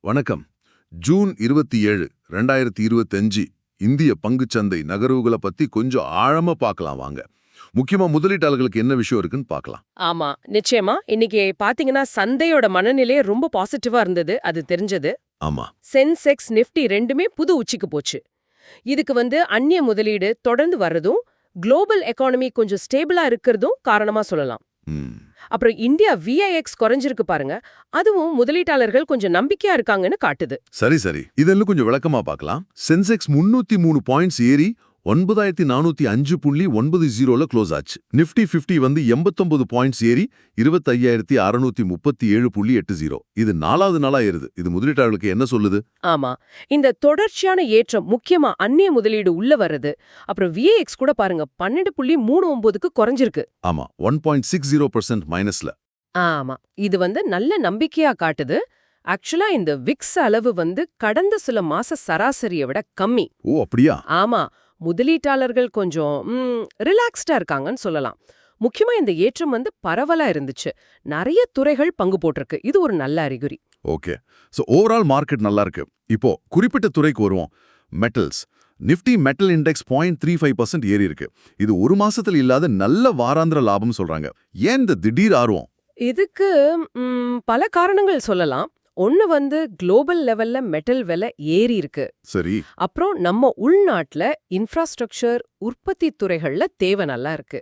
வணக்கம். ஜூன் 27, 2025 இந்திய பங்குச்சந்தை நகர்வுகளை பத்தி கொஞ்சம் ஆழமா பார்க்கலாம் வாங்க. முக்கியமா முதலீட்டாளர்களுக்கு என்ன விஷயம் இருக்குன்னு பார்க்கலாம். ஆமா, நிச்சயமா. இன்னைக்கு பாத்தீங்கன்னா சந்தையோட மனநிலையே ரொம்ப பாசிட்டிவா இருந்தது, அது தெரிஞ்சது. ஆமா. சென்செக்ஸ் நிஃப்டி ரெண்டுமே புது உச்சிக்கு போச்சு. இதுக்கு அந்நிய முதலீடு தொடர்ந்து வர்றதும், குளோபல் எக்கானமி கொஞ்சம் ஸ்டேபிளா இருக்கிறதும் காரணமா சொல்லலாம். ம். அப்புறம் இந்தியா VIX குறைஞ்சிருக்கு பாருங்க, அதுவும் முதலீட்டாளர்கள் கொஞ்சம் நம்பிக்கையா இருக்காங்கன்னு காட்டுது. சரி. இதெல்லாம் கொஞ்சம் விளக்கமா பார்க்கலாம். சென்செக்ஸ் 303 பாயிண்ட்ஸ் ஏறி 9405.90ல க்ளோஸ் ஆச்சு. நிஃப்டி 50 89 பாயிண்ட்ஸ் ஏறி 25637.80. இது 4வது நாளா ஏறுது. இது முதலீட்டாளர்களுக்கு என்ன சொல்லுது? ஆமா, இந்த தொடர்ச்சியான ஏற்றம் முக்கியமா அந்நிய முதலீடு உள்ள வர்றது. அப்புறம் VIX கூட பாருங்க 12.39க்கு குறைஞ்சிருக்கு. ஆமா, 1.60% மைனஸ்ல. ஆமா, இது நல்ல நம்பிக்கையா காட்டுது. ஆக்சுவலா இந்த விக்ஸ் அளவு கடந்த சில மாச சராசரியை விட கம்மி. ஓ, அப்படியா? ஆமா, முதலீட்டாளர்கள் கொஞ்சம் ரிலாக்ஸ்டா இருக்காங்கன்னு சொல்லலாம். முக்கியமா இந்த ஏற்றம் பரவலா இருந்துச்சு. நிறைய துறைகள் பங்கு போட்டிருக்கு. இது ஒரு நல்ல அறிகுறி. ஓகே. சோ ஓவரால் மார்க்கெட் நல்லா இருக்கு. இப்போ குறிப்பிட்ட துறைக்கு வருவோம். மெட்டல்ஸ். நிஃப்டி மெட்டல் இண்டெக்ஸ் 0.35% ஏறி இருக்கு. இது ஒரு மாசத்துல இல்லாத நல்ல வாராந்திர லாபம் சொல்றாங்க. ஏன் இந்த திடீர் ஆர்வம்? இதுக்கு பல காரணங்கள் சொல்லலாம். ஒன்னு குளோபல் லெவல்ல மெட்டல் விலை ஏறி இருக்கு. சரி. அப்புறம் நம்ம உள்நாட்டுல இன்ஃப்ராஸ்ட்ரக்சர் உற்பத்தி துறைகள்ல தேவை நல்லா இருக்கு.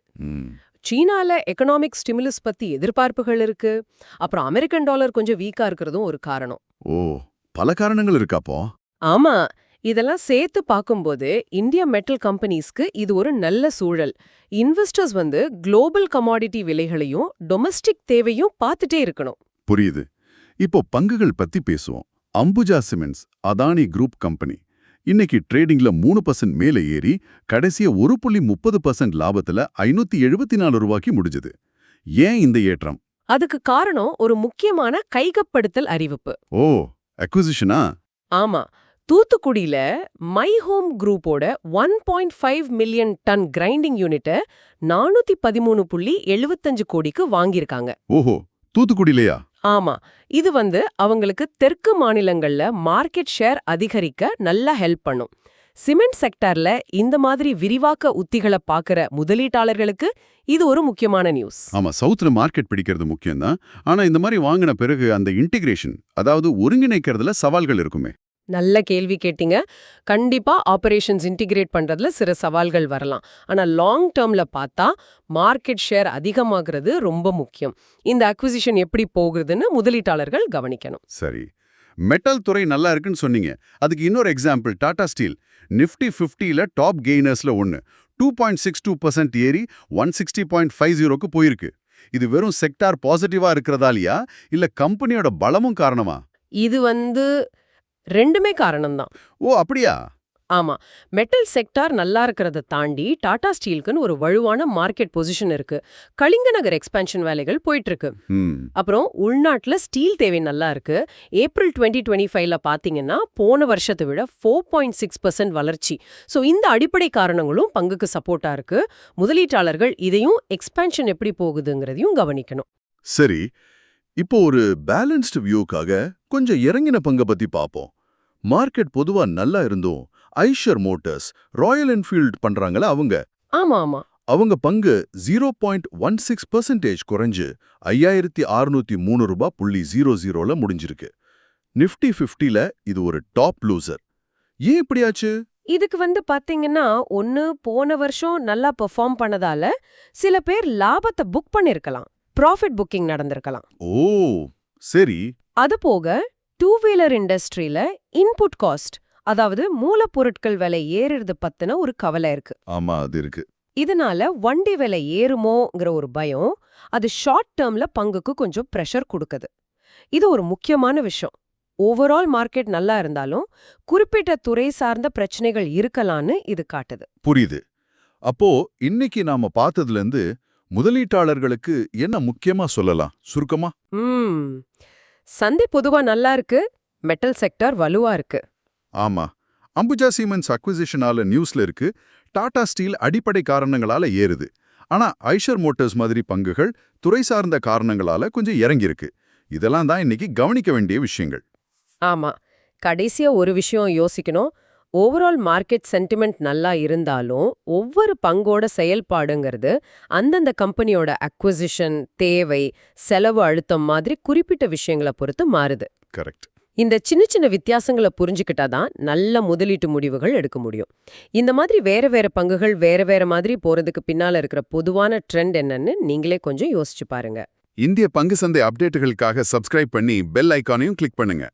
சீனால எக்கனாமிக் ஸ்டிமுலஸ் பத்தி எதிர்பார்ப்புகள் இருக்கு. அப்புறம் அமெரிக்கன் டாலர் கொஞ்சம் வீக்கா இருக்கிறதும் ஒரு காரணம். ஓ, பல காரணங்கள் இருக்காப்போ. ஆமா, இதெல்லாம் சேர்த்து பார்க்கும்போது இந்திய மெட்டல் கம்பெனிஸ்க்கு இது ஒரு நல்ல சூழல். இன்வெஸ்டர்ஸ் குளோபல் கமாடிட்டி விலைகளையும் டொமஸ்டிக் தேவையும் பார்த்துட்டே இருக்கணும். புரியுது. இப்போ பங்குகள் பத்தி பேசுவோம். Ambuja cements, Adani group company இன்னைக்கு ட்ரேடிங்ல 3% மேல ஏறி கடைசிய 1.30% லாபத்துல 574 ரூபாய்க்கு முடிஞ்சது. ஏன் இந்த ஏற்றம்? அதுக்கு காரணம் ஒரு முக்கியமான கைகப்படுத்தல் அறிவிப்பு. ஓ, அக்விசிஷனா? ஆமா, தூத்துக்குடியில மை ஹோம் குரூப்போட 1.5 மில்லியன் டன் கிரைண்டிங் யூனிட்டை 413.75 கோடிக்கு வாங்கியிருக்காங்க. ஓஹோ, தூத்துக்குடியிலையா? ஆமா, இது அவங்களுக்கு தெற்கு மாநிலங்கள்ல மார்க்கெட் ஷேர் அதிகரிக்க நல்லா ஹெல்ப் பண்ணும். சிமெண்ட் செக்டார்ல இந்த மாதிரி விரிவாக்க உத்திகளை பார்க்கிற முதலீட்டாளர்களுக்கு இது ஒரு முக்கியமான நியூஸ். ஆமா, சவுத்ல மார்க்கெட் பிடிக்கிறது முக்கியம்தான். ஆனா இந்த மாதிரி வாங்கின பிறகு அந்த இன்டிகிரேஷன், அதாவது ஒருங்கிணைக்கிறதுல சவால்கள் இருக்குமே. நல்ல கேள்வி கேட்டீங்க. கண்டிப்பா ஆபரேஷன்ஸ் இன்டிகிரேட் பண்றதுல சில சவால்கள் வரலாம். ஆனா லாங் டேர்ம்ல பார்த்தா மார்க்கெட் ஷேர் அதிகமாகிறது ரொம்ப முக்கியம். இந்த அக்விசிஷன் எப்படி போகுதுன்னு முதலீட்டாளர்கள் கவனிக்கணும். சரி, மெட்டல் துறை நல்லா இருக்குன்னு சொன்னீங்க. அதுக்கு இன்னொரு எக்ஸாம்பிள் டாடா ஸ்டீல். நிஃப்டி 50ல டாப் கெய்னர்ஸ்ல ஒன்னு 2.62% ஏறி 160.50க்கு போயிருக்கு. இது வெறும் செக்டார் பாசிட்டிவா இருக்கிறதாலியா இல்ல கம்பெனியோட பலமும் காரணமா? இது ரெண்டுமே காரணம்தான். ஓ, அப்படியா? ஆமா, மெட்டல் செக்டார் நல்லா இருக்கிறத தாண்டி டாடா ஸ்டீலுக்குன்னு ஒரு வலுவான மார்க்கெட் பொசிஷன் இருக்கு. கலிங்க நகர் எக்ஸ்பான்ஷன் வேலைகள் போயிட்டு இருக்கு. அப்புறம் உள்நாட்டுல ஸ்டீல் தேவை நல்லா இருக்கு. ஏப்ரல் 2025ல பாத்தீங்கன்னா போன வருஷத்தை விட 4.6% வளர்ச்சி. சோ இந்த அடிப்படை காரணங்களும் பங்குக்கு சப்போர்ட்டா இருக்கு. முதலீட்டாளர்கள் இதையும் எக்ஸ்பான்ஷன் எப்படி போகுதுங்கிறதையும் கவனிக்கணும். சரி, இப்போ ஒரு பேலன்ஸ்டு வியூக்காக கொஞ்சம் இறங்கின பங்க பத்தி பாப்போம். மார்க்கெட் பொதுவா நல்லா இருந்தும் ஐஷர் மோட்டார்ஸ், ராயல் என்ஃபீல்ட் பண்றாங்களா அவங்க. ஆமா, அவங்க பங்கு 0.16% குறைஞ்சு 5603.00 முடிஞ்சிருக்கு. நிஃப்டி 50ல இது ஒரு டாப் லூசர். ஏன் இப்படியாச்சு? இதுக்கு பாத்தீங்கன்னா ஒன்னு போன வருஷம் நல்லா பெர்ஃபார்ம் பண்ணதால சில பேர் லாபத்தை புக் பண்ணிருக்கலாம். ப்ராஃபிட் புக்கிங் நடந்திருக்கலாம். ஓ, சரி. அது போக டூ வீலர் இண்டஸ்ட்ரியில இன்புட் காஸ்ட், அதாவது மூலப்பொருட்கள் விலை ஏறுறது பத்தின ஒரு கவலை இருக்கு. ஆமா, அது இருக்கு. இதனால வண்டி விலை ஏறுமோங்கிற ஒரு பயம் அது ஷார்ட் டேர்ம்ல பங்குக்கு கொஞ்சம் பிரஷர் கொடுக்குது. இது ஒரு முக்கியமான விஷயம். ஓவரால் மார்க்கெட் நல்லா இருந்தாலும் குறிப்பிட்ட துறை சார்ந்த பிரச்சனைகள் இருக்கலான்னு இது காட்டுது. புரியுது. அப்போ இன்னைக்கு நாம பார்த்ததுல இருந்து முதலீட்டாளர்களுக்கு என்ன முக்கியமா சொல்லலாம் சுருக்கமா? சந்தை பொதுவா நல்லா இருக்கு. மெட்டல் செக்டார் வலுவா இருக்கு. ஆமா, அம்புஜா சிமெண்ட்ஸ் அக்விசிஷனால நியூஸ்ல இருக்கு. டாடா ஸ்டீல் அடிப்படை காரணங்களால ஏறுது. ஆனா ஐஷர் மோட்டார்ஸ் மாதிரி பங்குகள் துறை சார்ந்த காரணங்களால கொஞ்சம் இறங்கியிருக்கு. இதெல்லாம் தான் இன்னைக்கு கவனிக்க வேண்டிய விஷயங்கள். ஆமா. கடைசியா ஒரு விஷயம் யோசிக்கணும். ஓவரால் மார்க்கெட் சென்டிமெண்ட் நல்லா இருந்தாலும், ஒவ்வொரு பங்கோட செயல்பாடுங்கிறது அந்தந்த கம்பெனியோட அக்விசிஷன், தேவை, செலவு அழுத்தம் மாதிரி குறிப்பிட்ட விஷயங்கள பொறுத்து மாறுது. கரெக்ட். இந்த சின்ன சின்ன வித்தியாசங்கள புரிஞ்சுக்கிட்டா தான் நல்ல முதலீட்டு முடிவுகள் எடுக்க முடியும். இந்த மாதிரி வேற வேற பங்குகள் வேற வேற மாதிரி போறதுக்கு பின்னால இருக்கிற பொதுவான ட்ரெண்ட் என்னன்னு நீங்களே கொஞ்சம் யோசிச்சு பாருங்க. இந்திய பங்கு சந்தை அப்டேட்டுகளுக்காக சப்ஸ்கிரைப் பண்ணி பெல் ஐகானையும் கிளிக் பண்ணுங்க.